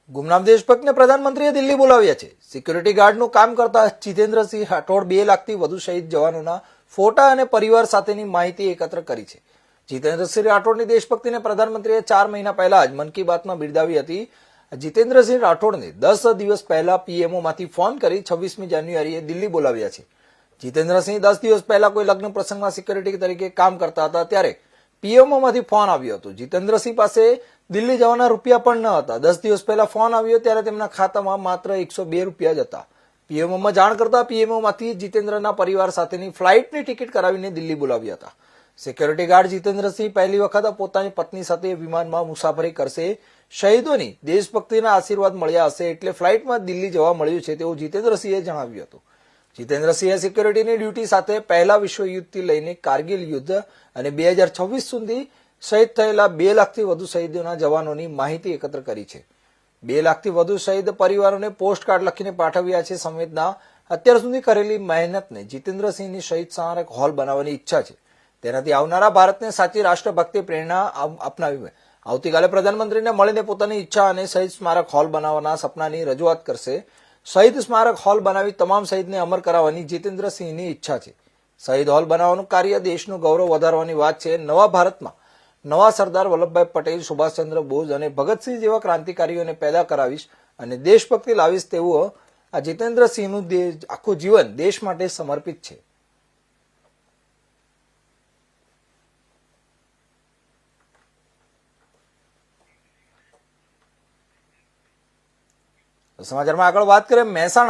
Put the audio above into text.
ગુમનામ દેશભક્તને પ્રધાનમંત્રીએ દિલ્હી બોલાવ્યા છે। સિક્યુરિટી ગાર્ડનું કામ કરતા જીતેન્દ્રસિંહ રાઠોડ 2 લાખથી વધુ શહીદ જવાનોના ફોટા અને પરિવાર સાથેની માહિતી એકત્ર કરી છે। જીતેન્દ્રસિંહ રાઠોડની દેશભક્તિને પ્રધાનમંત્રીએ 4 મહિના પહેલા જ મન કી બાતમાં બિરદાવી હતી। જીતેન્દ્રસિંહ રાઠોડને 10 દિવસ પહેલા પીએમઓમાંથી ફોન કરી 26મી જાન્યુઆરીએ દિલ્હી બોલાવ્યા છે। જીતેન્દ્રસિંહ 10 દિવસ પહેલા કોઈ લગ્ન પ્રસંગમાં સિક્યુરિટી તરીકે કામ કરતા હતા ત્યારે પીએમઓમાંથી ફોન આવ્યો હતો। જીતેન્દ્રસિંહ પાસે દિલ્હી જવાના રૂપિયા પણ ન હતા। 10 દિવસ પહેલા ફોન આવ્યો ત્યારે તેમના ખાતામાં માત્ર 102 રૂપિયા જ હતા। પીએમઓમાં જાણ કરતા પીએમઓમાંથી જીતેન્દ્રના પરિવાર સાથેની ફ્લાઇટની ટિકિટ કરાવીને દિલ્હી બોલાવ્યા હતા। સિક્યુરિટી ગાર્ડ જીતેન્દ્રસિંહ પહેલી વખત પોતાની પત્ની સાથે વિમાનમાં મુસાફરી કરશે। શહીદોની દેશભક્તિના આશીર્વાદ મળ્યા હશે એટલે ફ્લાઇટમાં દિલ્હી જવા મળ્યું છે તેવું જીતેન્દ્રસિંહે જણાવ્યું હતું। જીતેન્દ્રસિંહે સિક્યુરિટીની ડ્યુટી સાથે પહેલા વિશ્વયુદ્ધથી લઈને કારગિલ યુદ્ધ અને 2026 સુધી શહીદ થયેલા 2 લાખથી વધુ શહીદોના જવાનોની માહિતી એકત્ર કરી છે। 2 લાખથી વધુ શહીદ પરિવારોને પોસ્ટકાર્ડ લખીને પાઠવ્યા છે। સંવેદના અત્યાર સુધી કરેલી મહેનતને જીતેન્દ્રસિંહની શહીદ સ્મારક હોલ બનાવવાની ઈચ્છા છે। તેનાથી આવનારા ભારતને સાચી રાષ્ટ્રભક્તિ પ્રેરણા અપનાવી આવતીકાલે પ્રધાનમંત્રીને મળીને પોતાની ઈચ્છા અને શહીદ સ્મારક હોલ બનાવવાના સપનાની રજૂઆત કરશે। શહીદ સ્મારક હોલ બનાવી તમામ શહીદને અમર કરાવવાની જીતેન્દ્રસિંહની ઈચ્છા છે। શહીદ હોલ બનાવવાનું કાર્ય દેશનું ગૌરવ વધારવાની વાત છે। નવા ભારતમાં નવા સરદાર વલ્લભભાઈ પટેલ, સુભાષચંદ્ર બોઝ અને ભગતસિંહ જેવા ક્રાંતિકારીઓને પેદા કરાવીશ અને દેશભક્તિ લાવીશ તેવું આ જીતેન્દ્રસિંહનું આખું જીવન દેશ માટે સમર્પિત છે। સમાચારમાં આગળ વાત કરીએ મહેસાણા